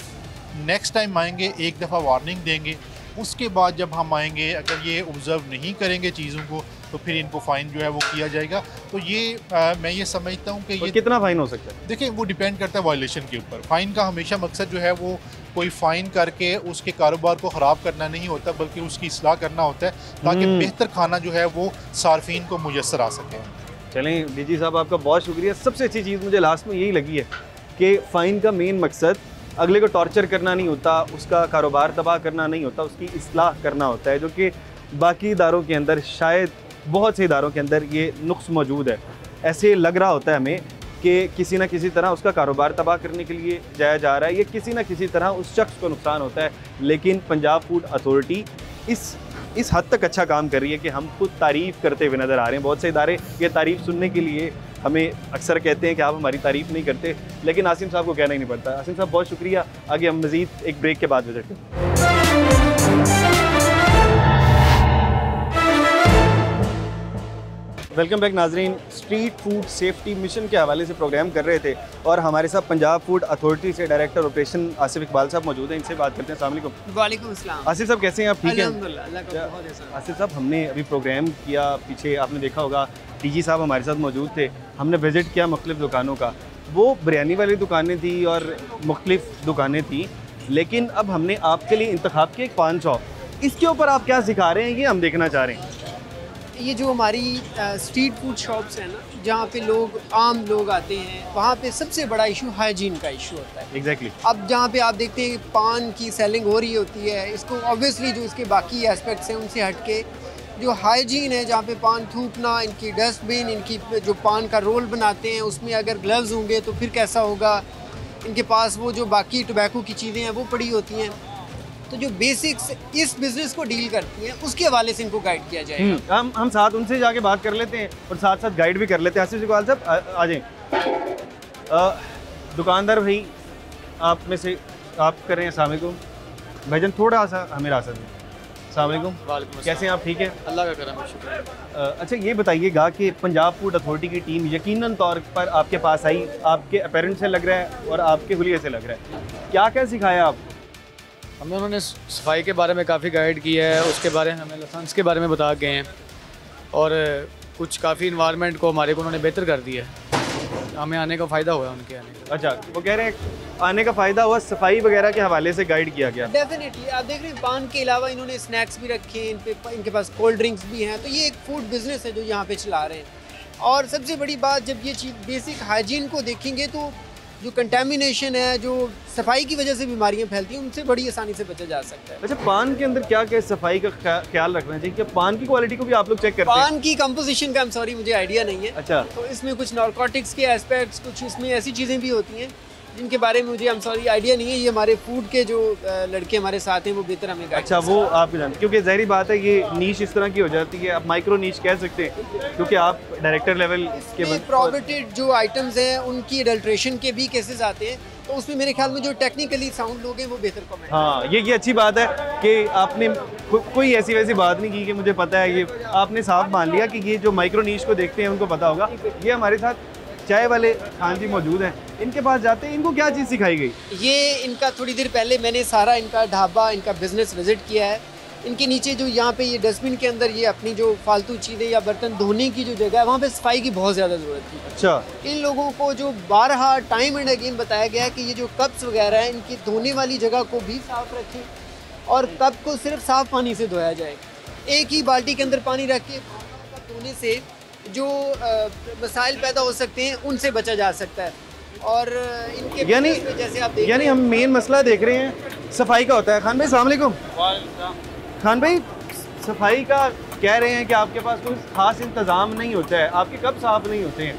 B: नेक्स्ट टाइम आएंगे एक दफ़ा वार्निंग देंगे, उसके बाद जब हम आएंगे अगर ये ऑब्ज़र्व नहीं करेंगे चीज़ों को तो फिर इनको फ़ाइन जो है वो किया जाएगा। तो ये मैं ये समझता हूँ कि ये
A: कितना फ़ाइन हो सकता है?
B: देखिए वो डिपेंड करता है वायलेशन के ऊपर। फ़ाइन का हमेशा मकसद जो है वो कोई फ़ाइन करके उसके कारोबार को ख़राब करना नहीं होता, बल्कि उसकी इस्लाह करना होता है ताकि बेहतर खाना जो है वो सार्फिन को मुयस्सर आ सके।
A: चलें डीजी साहब, आपका बहुत शुक्रिया। सबसे अच्छी चीज़ मुझे लास्ट में यही लगी है कि फ़ाइन का मेन मकसद अगले को टॉर्चर करना नहीं होता, उसका कारोबार तबाह करना नहीं होता, उसकी इस्लाह करना होता है, जो कि बाकी इदारों के अंदर शायद बहुत से इदारों के अंदर ये नुक्स मौजूद है। ऐसे लग रहा होता है हमें कि किसी न किसी तरह उसका कारोबार तबाह करने के लिए जाया जा रहा है, ये किसी न किसी तरह उस शख्स को नुकसान होता है। लेकिन पंजाब फूड अथॉरिटी इस हद तक अच्छा काम कर रही है कि हम खुद तारीफ़ करते हुए नज़र आ रहे हैं। बहुत से इदारे ये तारीफ़ सुनने के लिए हमें अक्सर कहते हैं कि आप हमारी तारीफ़ नहीं करते, लेकिन आसिम साहब को कहना ही नहीं पड़ता। आसिम साहब बहुत शुक्रिया। आगे हम मज़ीद एक ब्रेक के बाद विजिट करें। वेलकम बैक नाजरीन। स्ट्रीट फूड सेफ्टी मिशन के हवाले से प्रोग्राम कर रहे थे और हमारे साथ पंजाब फूड अथॉरिटी से डायरेक्टर ऑपरेशन आसिफ इकबाल साहब मौजूद हैं। इनसे बात करते हैं। अस्सलाम वालेकुम।
H: वालेकुम अस्सलाम।
A: आसिफ साहब कैसे हैं आप? ठीक हैं?
H: अल्हम्दुलिल्लाह, अल्लाह का बहुत एहसान।
A: आसिफ साहब, हमने अभी प्रोग्राम किया, पीछे आपने देखा होगा डीजी साहब हमारे साथ मौजूद थे। हमने विज़िट किया मुख्तलिफ दुकानों का। वो बिरयानी वाली दुकानें थी और मुख्तलिफ दुकानें थी, लेकिन अब हमने आपके लिए इंतखाब किया एक पान शॉप। इसके ऊपर आप क्या सिखा रहे हैं ये हम देखना चाह रहे हैं।
H: ये जो हमारी स्ट्रीट फूड शॉप्स हैं ना, जहाँ पे लोग आम लोग आते हैं, वहाँ पे सबसे बड़ा इशू हाइजीन का इशू होता है।
A: एग्जैक्टली।
H: अब जहाँ पे आप देखते हैं पान की सेलिंग हो रही होती है, इसको ऑब्वियसली जो इसके बाकी एस्पेक्ट्स हैं उनसे हट के जो हाइजीन है, जहाँ पे पान थूकना, इनकी डस्टबिन, इनकी जो पान का रोल बनाते हैं उसमें अगर ग्लव्स होंगे तो फिर कैसा होगा, इनके पास वो जो बाकी टोबैको की चीज़ें हैं वो पड़ी होती हैं। तो जो बेसिक्स इस बिज़नेस को डील करती हैं उसके हवाले से इनको गाइड किया जाएगा।
A: हम साथ उनसे जाके बात कर लेते हैं और साथ साथ गाइड भी कर लेते हैं। आसिफ इकबाल साहब आ जाएं। दुकानदार भाई आप में से आप कर रहे हैं। अस्सलाम वालेकुम भाईजान, थोड़ा सा हमें रास्ता दें। अस्सलाम वालेकुम, कैसे हैं आप? ठीक है,
I: अल्लाह का करम है, शुक्र।
A: अच्छा ये बताइएगा कि पंजाब फूड अथॉरिटी की टीम यकीनन तौर पर आपके पास आई, आपके अपेरेंट से लग रहा है और आपके हुलिये से लग रहा है, क्या क्या सिखाया आप?
I: हमें उन्होंने सफाई के बारे में काफ़ी गाइड किया है, उसके बारे में हमें लाइसेंस के बारे में बता गए हैं और कुछ काफ़ी इन्वायरमेंट को हमारे को उन्होंने बेहतर कर दिया है। हमें आने का फ़ायदा हुआ उनके आने का।
A: अच्छा, वो कह रहे हैं आने का फ़ायदा हुआ, सफाई वगैरह के हवाले से गाइड किया गया।
H: डेफिनेटली आप देख रहे हैं पान के अलावा इन्होंने स्नैक्स भी रखे हैं, इनके पास कोल्ड ड्रिंक्स भी हैं, तो ये एक फूड बिजनेस है जो यहाँ पे चला रहे हैं। और सबसे बड़ी बात, जब ये चीज़ बेसिक हाइजीन को देखेंगे तो जो कंटेमिनेशन है, जो सफाई की वजह से बीमारियां फैलती हैं, उनसे बड़ी आसानी से बचा जा सकता है।
A: अच्छा, पान के अंदर क्या क्या सफाई का ख्याल रखना चाहिए? क्या पान की क्वालिटी को भी आप लोग चेक करते हैं?
H: पान की कंपोजिशन का सॉरी मुझे आइडिया नहीं है।
A: अच्छा,
H: तो इसमें कुछ नारकोटिक्स के एस्पेक्ट्स, कुछ इसमें ऐसी चीज़ें भी होती हैं जिनके बारे में मुझे सॉरी आइडिया नहीं है। ये हमारे फूड के जो लड़के हमारे साथ हैं वो बेहतर हमें गाइड।
A: अच्छा, वो आप जानते, क्योंकि ज़ाहिर बात है ये नीश इस तरह की हो जाती है, आप माइक्रो नीश कह सकते हैं क्योंकि आप डायरेक्टर लेवल के
H: प्रोबेटेड जो आइटम्स हैं उनकी अडल्ट्रेशन के भी केसेस आते हैं, तो उसमें मेरे ख्याल में जो टेक्निकली साउंड लोग हैं वो बेहतर कमेंट।
A: हाँ, ये अच्छी बात है कि आपने कोई ऐसी वैसी बात नहीं की कि मुझे पता है, ये आपने साफ मान लिया कि ये जो माइक्रो नीश को देखते हैं उनको पता होगा। ये हमारे साथ चाय वाले खान जी मौजूद हैं, इनके पास जाते हैं, इनको क्या चीज़ सिखाई गई?
H: ये इनका थोड़ी देर पहले मैंने सारा इनका ढाबा, इनका बिजनेस विजिट किया है। इनके नीचे जो यहाँ पे ये डस्टबिन के अंदर ये अपनी जो फालतू चीज़ें या बर्तन धोने की जो जगह है वहाँ पे सफाई की बहुत ज़्यादा ज़रूरत थी।
A: अच्छा,
H: इन लोगों को जो बारहा टाइम एंड अगेन बताया गया है कि ये जो कप्स वगैरह हैं इनकी धोने वाली जगह को भी साफ़ रखें और कप को सिर्फ साफ़ पानी से धोया जाए। एक ही बाल्टी के अंदर पानी रख के कप धोने से जो मसाइल पैदा हो सकते हैं उनसे बचा जा सकता है। और इनके
A: यानी
H: जैसे आप देख
A: यानी हम मेन मसला देख रहे हैं सफाई का होता है। खान भाई अस्सलाम वालेकुम। खान भाई, सफाई का कह रहे हैं कि आपके पास कोई खास इंतज़ाम नहीं होता है, आपके कब साफ़ नहीं होते हैं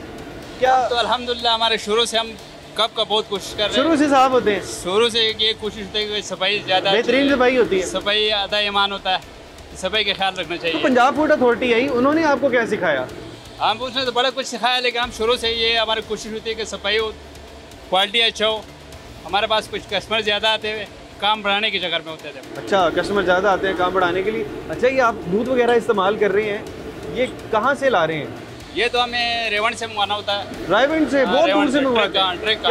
A: क्या?
E: तो अल्हम्दुलिल्लाह हमारे शुरू से हम कब का बहुत कोशिश कर रहे हैं,
A: शुरू से साफ़ होते हैं।
E: शुरू से ये कोशिश होती है कि सफाई ज़्यादा
A: बेहतरीन सफाई होती है,
E: सफाई आधा ईमान होता है, सफाई का ख्याल रखना चाहिए।
A: पंजाब फूड अथॉरिटी आई, उन्होंने आपको क्या सिखाया?
E: हम उसने तो बड़ा कुछ सिखाया, लेकिन हम शुरू से ये हमारी कोशिश होती है कि सफाई हो, क्वालिटी अच्छा हो। हमारे पास कुछ कस्टमर ज़्यादा आते हुए काम बढ़ाने के चक्कर में होते थे।
A: अच्छा, कस्टमर ज़्यादा आते हैं काम बढ़ाने के लिए। अच्छा, ये आप दूध वगैरह इस्तेमाल कर रहे हैं, ये कहाँ से ला रहे हैं?
E: ये तो हमें रेवंड से मंगवाना होता है।
A: रायगंज से? बहुत दूर से मंगवाते हैं?
E: ट्रक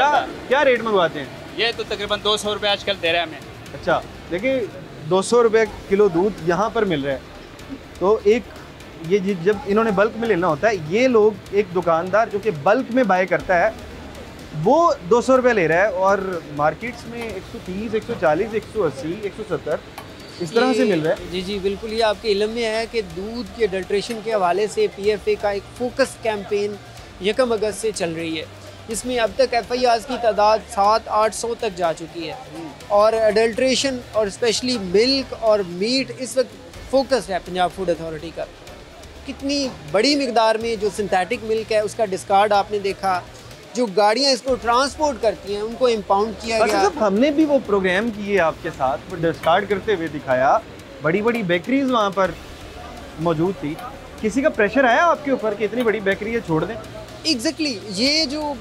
A: क्या रेट मंगवाते हैं?
E: ये तो तकरीबन 200 रुपये आजकल दे रहे हैं हमें।
A: अच्छा, देखिए 200 रुपये किलो दूध यहाँ पर मिल रहा है। तो एक ये जब इन्होंने बल्क में लेना होता है, ये लोग एक दुकानदार जो कि बल्क में बाय करता है वो 200 रुपये ले रहा है और मार्केट्स में 130, 140, 180, 170 इस तरह से मिल रहा है।
H: जी जी बिल्कुल, ये आपके इल्म में है कि दूध के अडल्ट्रेशन के हवाले से PFA का एक फोकस कैंपेन 1 अगस्त से चल रही है, जिसमें अब तक FIRs की तादाद 700-800 तक जा चुकी है। और अडल्ट्रेशन और स्पेशली मिल्क और मीट इस वक्त फोकस है पंजाब फूड अथॉरिटी का। कितनी बड़ी मिकदार में जो सिंथेटिक मिल्क है उसका डिस्कार्ड आपने देखा, जो गाड़ियाँ इसको ट्रांसपोर्ट करती हैं उनको इम्पाउंड किया गया।
A: हमने भी वो प्रोग्राम किए आपके साथ, वो डिस्कार्ड करते हुए दिखाया, बड़ी बड़ी बेकरीज वहाँ पर मौजूद थी। किसी का प्रेशर आया आपके ऊपर कि इतनी बड़ी बेकरी है छोड़ दें?
H: एग्जैक्टली, ये जो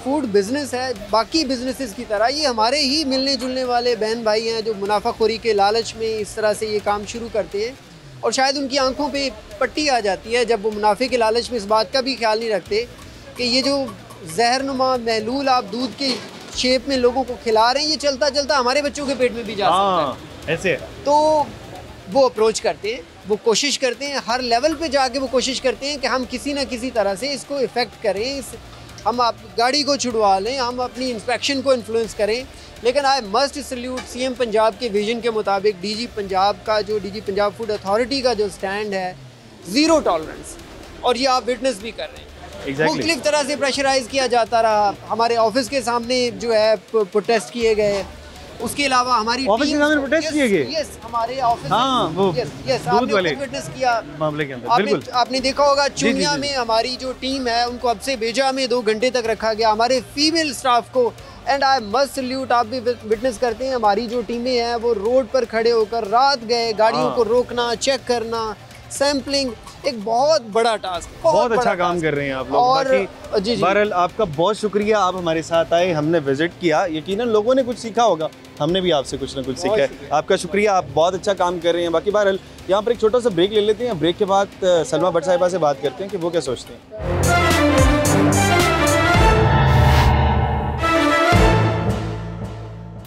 H: फूड बिजनेस है बाकी बिजनेसेस की तरह ये हमारे ही मिलने जुलने वाले बहन भाई हैं जो मुनाफाखोरी के लालच में इस तरह से ये काम शुरू करते हैं और शायद उनकी आंखों पे पट्टी आ जाती है जब वो मुनाफे के लालच में इस बात का भी ख्याल नहीं रखते कि ये जो जहरनुमा महलूल आप दूध के शेप में लोगों को खिला रहे हैं, ये चलता चलता हमारे बच्चों के पेट में भी जा सकता है।
A: ऐसे
H: तो वो अप्रोच करते हैं, वो कोशिश करते हैं, हर लेवल पे जाके वो कोशिश करते हैं कि हम किसी ना किसी तरह से इसको इफ़ेक्ट करें, हम आप गाड़ी को छुड़वा लें, हम अपनी इंस्पेक्शन को इन्फ्लुएंस करें। लेकिन I must salute CM Punjab के विजन के मुताबिक DG पंजाब का जो DG पंजाब फूड अथॉरिटी का जो स्टैंड है, ज़ीरो टॉलरेंस, और ये आप विटनेस भी कर रहे हैं। मुख्तलिफ तरह से प्रेशराइज किया जाता रहा, हमारे ऑफिस के सामने जो है प्रोटेस्ट किए गए, उसके अलावा हमारी
A: ऑफिस के सामने प्रोटेस्ट किए गए।
H: यस, हमारे ऑफिस
A: हाँ, वो दूध वाले
H: विटनेस किया
A: मामले के अंदर, बिल्कुल।
H: आपने देखा होगा चुनिया में हमारी जो टीम है उनको अब से बेजा में 2 घंटे तक रखा गया, हमारे फीमेल स्टाफ को। एंड आई मस्ट सल्यूट, आप भी विटनेस करते हैं, हमारी जो टीमें हैं वो रोड पर खड़े होकर रात गए, गाड़ियों को रोकना, चेक करना, सैम्पलिंग, एक बहुत बड़ा टास्क,
A: बहुत अच्छा काम कर रहे हैं आप लोग।
H: और
A: बाकी बहरहाल आपका बहुत शुक्रिया, आप हमारे साथ आए, हमने विजिट किया, यकीनन लोगों ने कुछ सीखा होगा, हमने भी आपसे कुछ ना कुछ सीखा है। आपका शुक्रिया, आप बहुत अच्छा काम कर रहे हैं। बाकी बहरहाल यहाँ पर एक छोटा सा ब्रेक ले लेते हैं, ब्रेक के बाद सलमा भट्ट साहिबा से बात करते हैं कि वो क्या सोचते हैं।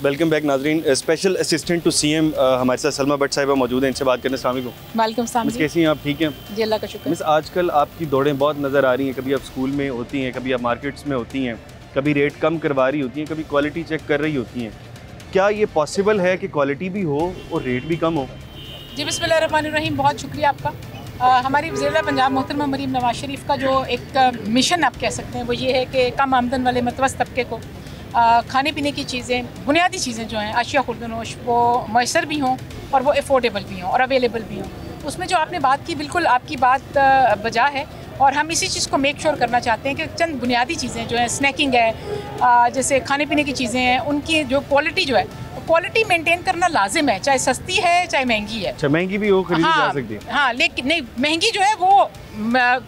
A: वेलकम बैक नाजरीन। स्पेशल असिस्टेंट टू सीएम हमारे साथ सलमा भट्ट साहिबा मौजूद हैं, इनसे बात करने। अस्सलाम वालेकुम।
J: वालेकुम सलाम जी।
A: कैसी हैं आप? ठीक हैं
J: जी, अल्लाह का शुक्र।
A: मिस, आजकल आपकी दौड़ें बहुत नज़र आ रही हैं, कभी आप स्कूल में होती हैं, कभी आप मार्केट्स में होती हैं, कभी रेट कम करवा रही होती हैं, कभी क्वालिटी चेक कर रही होती हैं। क्या ये पॉसिबल है कि क्वालिटी भी हो और रेट भी कम हो?
J: जी, बिस्मिल्लाहिर्रहमानिर्रहीम, बहुत शुक्रिया आपका। हमारी वज़ीर पंजाब मोहतरमा मरीम नवाज शरीफ का जो एक मिशन आप कह सकते हैं वो ये है कि कम आमदन वाले मतवस्त तबके को खाने पीने की चीज़ें, बुनियादी चीज़ें जो हैं, अशिया खुर्दनोश, वो मैसर भी हों और वो अफोर्डेबल भी हों और अवेलेबल भी हों। उसमें जो आपने बात की, बिल्कुल आपकी बात बजा है और हम इसी चीज़ को मेक श्योर करना चाहते हैं कि चंद बुनियादी चीज़ें जो हैं, स्नैकिंग है, जैसे खाने पीने की चीज़ें हैं, उनकी जो क्वालिटी जो है, क्वालिटी मेंटेन करना लाजिम है, चाहे सस्ती है चाहे महंगी है।
A: अच्छा, महंगी भी हो खरीदी जा सकती है।
J: हाँ, लेकिन नहीं, महंगी जो है वो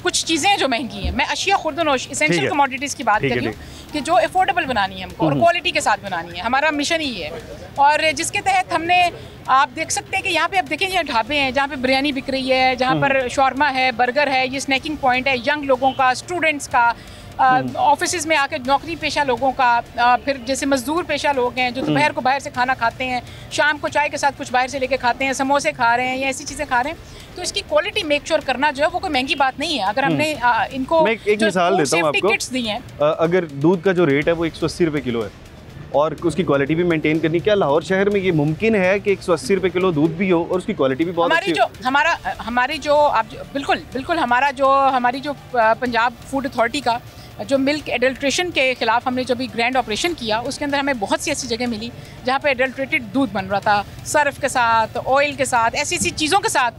J: कुछ चीज़ें जो महंगी हैं, मैं अशिया खुर्दनोश इसेंशियल कमोडिटीज़ की बात कर रही हूँ कि जो अफोर्डेबल बनानी है हमको और क्वालिटी के साथ बनानी है, हमारा मिशन ही है। और जिसके तहत हमने, आप देख सकते हैं कि यहाँ पे आप देखें, ये ढाबे हैं जहाँ पे बिरयानी बिक रही है, जहाँ पर शॉर्मा है, बर्गर है, ये स्नैकिंग पॉइंट है यंग लोगों का, स्टूडेंट्स का, ऑफिस में आके नौकरी पेशा लोगों का, फिर जैसे मजदूर पेशा लोग हैं जो दोपहर को बाहर से खाना खाते हैं, शाम को चाय के साथ कुछ बाहर से लेके खाते हैं, समोसे खा रहे हैं या ऐसी चीज़ें खा रहे हैं। तो इसकी क्वालिटी मेक श्योर करना जो है वो कोई महंगी बात नहीं है। अगर हमने इनको
A: एक मिसाल देता हूँ आपको,
J: किट्स दी हैं,
A: अगर दूध का जो रेट है वो 180 रुपये किलो है और उसकी क्वालिटी भी मेंटेन करनी, क्या लाहौर शहर में ये मुमकिन है कि 180 रुपये किलो दूध भी हो और उसकी क्वालिटी भी बहुत अच्छी हो?
J: हमारी जो पंजाब फूड अथॉरिटी का जो मिल्क एडल्ट्रेशन के ख़िलाफ़ हमने जो भी ग्रैंड ऑपरेशन किया, उसके अंदर हमें बहुत सी ऐसी जगह मिली जहाँ पे एडल्ट्रेटेड दूध बन रहा था, सर्फ के साथ, ऑयल के साथ, ऐसी ऐसी चीज़ों के साथ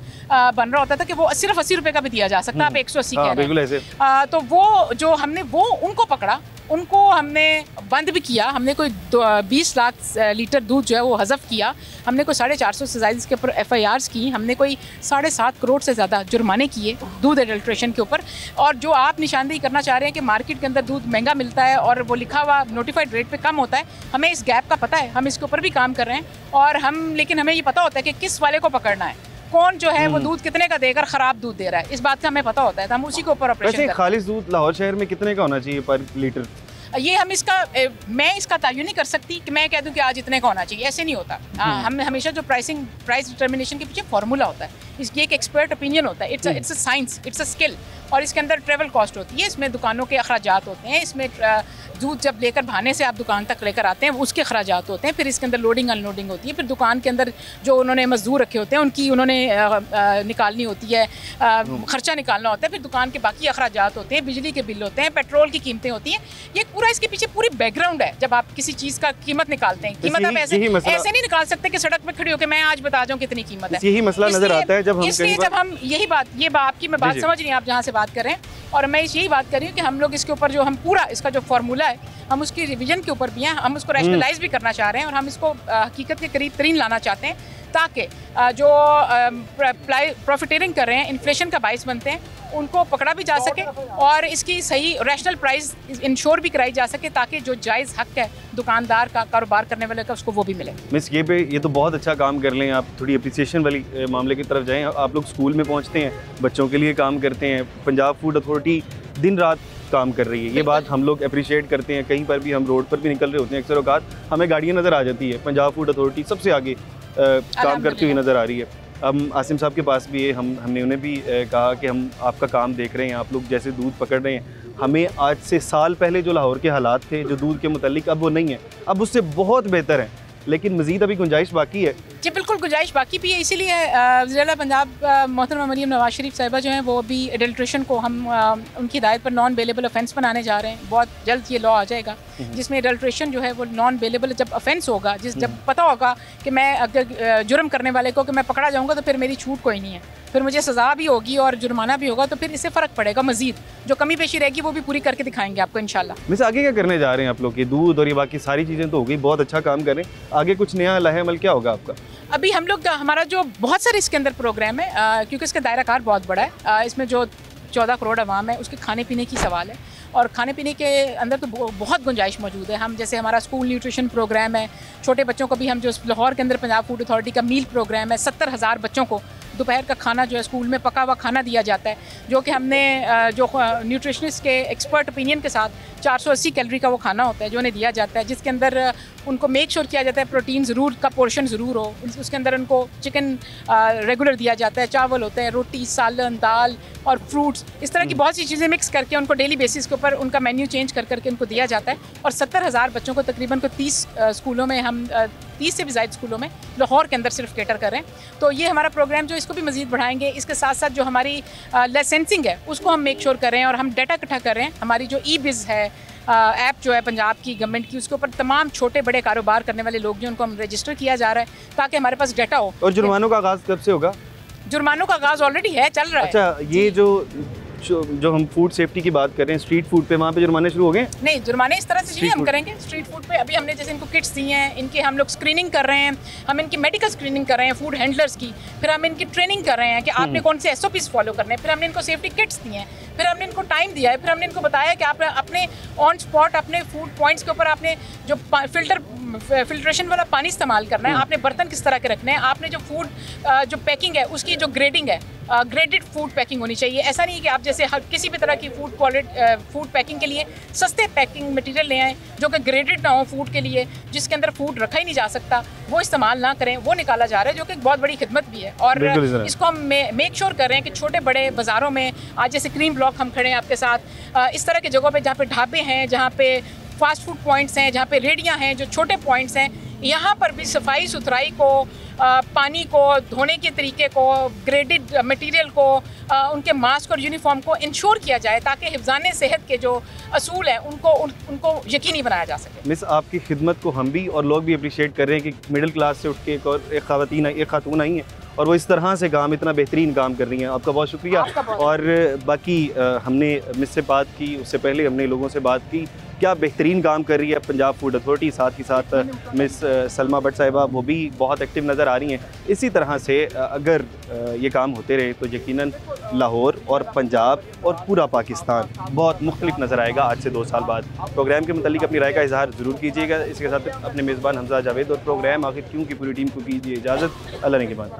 J: बन रहा होता था कि वो सिर्फ 80 रुपये का भी दिया जा सकता, आप 180 कह रहे हैं। तो वो जो हमने उनको पकड़ा, उनको हमने बंद भी किया, हमने कोई 20 लाख लीटर दूध जो है वो हज़फ किया, हमने कोई 450 से ज़्यादा इसके ऊपर FIRs की, हमने कोई 7.5 करोड़ से ज़्यादा जुर्माने किए दूध एडल्ट्रेशन के ऊपर। और जो आप निशानदेही करना चाह रहे हैं कि मार्केट के अंदर दूध महंगा मिलता है और वो लिखा हुआ नोटिफाइड रेट पे कम होता है, हमें इस गैप का पता है, हम इसके ऊपर भी काम कर रहे हैं। और लेकिन हमें ये पता होता है कि किस वाले को पकड़ना है, कौन जो है वो दूध कितने का देकर ख़राब दूध दे रहा है, इस बात का हमें पता होता है, तो हम उसी के ऊपर ऑपरेशन करते हैं।
A: खालिस दूध लाहौर शहर में कितने का होना चाहिए पर लीटर?
J: ये हम मैं इसका तयन नहीं कर सकती कि मैं कह दूं कि आज इतने का होना चाहिए, ऐसे नहीं होता। हम हमेशा जो प्राइस डिटर्मिनेशन के पीछे फार्मूला होता है, इसकी एक एक्सपर्ट ओपिनियन होता है, it's a science, it's a skill. और इसके अंदर ट्रेवल कॉस्ट होती है, इसमें दुकानों के अखराजात होते हैं, इसमें दूध जब लेकर भाने से आप दुकान तक लेकर आते हैं उसके अखराजात होते हैं, फिर इसके अंदर लोडिंग अनलोडिंग होती है, फिर दुकान के अंदर जो उन्होंने मजदूर रखे होते हैं उनकी उन्होंने निकालनी होती है, खर्चा निकालना होता है, फिर दुकान के बाकी अखराजात होते हैं, बिजली के बिल होते हैं, पेट्रोल की कीमतें होती हैं। ये पूरा इसके पीछे पूरी बैकग्राउंड है। जब आप किसी चीज़ का कीमत निकालते हैं, कीमत आप ऐसे नहीं निकाल सकते कि सड़क पर खड़ी होकर मैं आज बता दूँ कितनी कीमत है।
A: यही मसला नजर आता है जब हम
J: आपकी मैं बात समझ रही हूँ आप जहाँ से बात कर रहे हैं, और मैं यही बात कर रही हूँ कि हम लोग इसके ऊपर जो हम पूरा इसका जो फार्मूला है हम उसकी रिवीजन के ऊपर भी हैं, हम उसको रैशनलाइज भी करना चाह रहे हैं और हम इसको हकीकत के करीब तरीन लाना चाहते हैं ताकि जो प्रॉफिटेरिंग कर रहे हैं, इन्फ्लेशन का बाइस बनते हैं, उनको पकड़ा भी जा सके और इसकी सही रैशनल प्राइस इंश्योर भी कराई जा सके ताकि जो जायज़ हक है दुकानदार का, कारोबार करने वाले का, उसको वो भी मिले।
A: मिस, ये तो बहुत अच्छा काम कर लें आप, थोड़ी अप्रिसिएशन वाली मामले की तरफ जाएं। आप लोग स्कूल में पहुंचते हैं, बच्चों के लिए काम करते हैं, पंजाब फूड अथॉरिटी दिन रात काम कर रही है, ये बात हम लोग अप्रिशिएट करते हैं। कहीं पर भी हम रोड पर भी निकल रहे होते हैं, अक्सर औकात हमें गाड़ियाँ नज़र आ जाती है, पंजाब फूड अथॉरिटी सबसे आगे काम करती हुई नज़र आ रही है। हम आसिम साहब के पास भी है, हमने उन्हें भी कहा कि हम आपका काम देख रहे हैं, आप लोग जैसे दूध पकड़ रहे हैं, हमें आज से साल पहले जो लाहौर के हालात थे जो दूध के मुतालिक, अब वो नहीं है, अब उससे बहुत बेहतर है, लेकिन मज़ीद अभी गुंजाइश बाकी है।
J: जी बिल्कुल, गुंजाइश बाकी भी है, इसीलिए वज़ीर-ए-आला पंजाब मोहतरमा मरियम नवाज शरीफ साहिबा जो हैं वो अभी एडल्ट्रेशन को हम उनकी हिदायत पर नॉन बेलेबल ऑफेंस बनाने जा रहे हैं। बहुत जल्द ये लॉ आ जाएगा जिसमें एडल्ट्रेशन जो है वो नॉन बेलेबल जब ऑफेंस होगा, जब पता होगा कि मैं अगर जुर्म करने वाले को कि मैं पकड़ा जाऊँगा तो फिर मेरी छूट कोई नहीं है, फिर मुझे सज़ा भी होगी और जुर्माना भी होगा, तो फिर इससे फ़र्क पड़ेगा। मज़ीद जो कमी पेशी रहेगी वो भी पूरी करके दिखाएंगे आपको इंशाल्लाह।
A: मिस आगे क्या करने जा रहे हैं आप लोग? ये दूध और ये बाकी सारी चीज़ें तो हो गई, बहुत अच्छा काम कर रहे हैं, आगे कुछ नया लाहेअमल क्या होगा आपका?
J: अभी हम लोग हमारा जो बहुत सारे इसके अंदर प्रोग्राम है, क्योंकि इसका दायरा कार बहुत बड़ा है, इसमें जो 14 करोड़ आवाम है उसके खाने पीने की सवाल है, और खाने पीने के अंदर तो बहुत गुंजाइश मौजूद है। हम जैसे हमारा स्कूल न्यूट्रिशन प्रोग्राम है, छोटे बच्चों को भी हम जो लाहौर के अंदर पंजाब फूड अथॉरिटी का मील प्रोग्राम है, 70,000 बच्चों को दोपहर का खाना जो है स्कूल में पका हुआ खाना दिया जाता है, जो कि हमने जो न्यूट्रिशनिस्ट के एक्सपर्ट ओपिनियन के साथ 480 कैलोरी का वो खाना होता है जो उन्हें दिया जाता है, जिसके अंदर उनको मेक श्योर किया जाता है प्रोटीन ज़रूर का पोर्शन ज़रूर हो, उसके अंदर उनको चिकन रेगुलर दिया जाता है, चावल होते हैं, रोटी, सालन, दाल और फ्रूट्स, इस तरह की बहुत सी चीज़ें मिक्स करके उनको डेली बेसिस के ऊपर उनका मेन्यू चेंज करके उनको दिया जाता है। और 70,000 बच्चों को तकरीबन 30 स्कूलों में, हम 30 से भी ज़्यादा स्कूलों में लाहौर के अंदर सिर्फ कैटर कर रहे हैं। तो ये हमारा प्रोग्राम जो इसको भी मज़ीद बढ़ाएंगे। इसके साथ साथ जो हमारी लाइसेंसिंग है उसको हम मेक श्योर कर रहे हैं और हम डाटा इकट्ठा कर रहे हैं। हमारी जो ई-बिज़ है ऐप जो है पंजाब की गवर्नमेंट की, उसके ऊपर तमाम छोटे बड़े कारोबार करने वाले लोग जो उनको हम रजिस्टर किया जा रहा है ताकि हमारे पास डाटा हो।
A: और जुर्मानों का आगाज़ कब से होगा?
J: जुर्मानों का आगाज़ ऑलरेडी है, चल रहा है।
A: अच्छा, ये जो हम फूड सेफ्टी की बात कर रहे हैं, स्ट्रीट फूड पे वहाँ पे जुर्माने शुरू हो गए?
J: नहीं, जुर्माने इस तरह से नहीं हम करेंगे। स्ट्रीट फूड पे अभी हमने जैसे इनको किट्स दी हैं, इनके हम लोग स्क्रीनिंग कर रहे हैं, हम इनकी मेडिकल स्क्रीनिंग कर रहे हैं फूड हैंडलर्स की, फिर हम इनकी ट्रेनिंग कर रहे हैं कि आपने कौन से SOPs फॉलो करने हैं, फिर हमने इनको सेफ्टी किट्स दी हैं, फिर हमने इनको टाइम दिया है, फिर हमने इनको बताया कि आप अपने ऑन स्पॉट अपने फूड पॉइंट्स के ऊपर आपने जो फिल्ट्रेशन वाला पानी इस्तेमाल करना है, आपने बर्तन किस तरह के रखने हैं, आपने जो फूड जो पैकिंग है उसकी जो ग्रेडिंग है, ग्रेडेड फूड पैकिंग होनी चाहिए। ऐसा नहीं कि आप जैसे हर किसी भी तरह की फूड पैकिंग के लिए सस्ते पैकिंग मटेरियल ले आएँ जो कि ग्रेडेड ना हो फूड के लिए, जिसके अंदर फूड रखा ही नहीं जा सकता, वो इस्तेमाल ना करें, वो निकाला जा रहा है, जो कि एक बहुत बड़ी खिदमत भी है। और इसको हम मेक श्योर कर रहे हैं कि छोटे बड़े बाज़ारों में, आज जैसे क्रीम ब्लॉक हम खड़े हैं आपके साथ, इस तरह की जगहों पर जहाँ पे ढाबे हैं, जहाँ पे फास्ट फूड पॉइंट्स हैं, जहाँ पे रेडियाँ हैं, जो छोटे पॉइंट्स हैं, यहाँ पर भी सफाई सुथराई को, पानी को, धोने के तरीके को, ग्रेडेड मटेरियल को, उनके मास्क और यूनिफॉर्म को इंश्योर किया जाए ताकि हिफ्ज़ाने सेहत के जो असूल हैं उनको यकीनी बनाया जा सके।
A: मिस, आपकी खिदमत को हम भी और लोग भी अप्रिशिएट कर रहे हैं कि मिडिल क्लास से उठ के एक खातून आई हैं और वो इस तरह से काम, इतना बेहतरीन काम कर रही हैं। आपका बहुत शुक्रिया। और बाकी हमने मिस से बात की, उससे पहले हमने लोगों से बात की, क्या बेहतरीन काम कर रही है पंजाब फूड अथॉरिटी। साथ ही साथ मिस सलमा भट्ट साहिबा वो भी बहुत एक्टिव नज़र आ रही हैं। इसी तरह से अगर ये काम होते रहे तो यकीनन लाहौर और पंजाब और पूरा पाकिस्तान बहुत मुख्तलिफ नज़र आएगा आज से 2 साल बाद। प्रोग्राम के मतलब अपनी राय का इजहार ज़रूर कीजिएगा। इसके साथ अपने मेज़बान हमजा जावेद और प्रोग्राम आखिर क्यों की पूरी टीम को कीजिए इजाज़त। अल्लाह ने के बाद।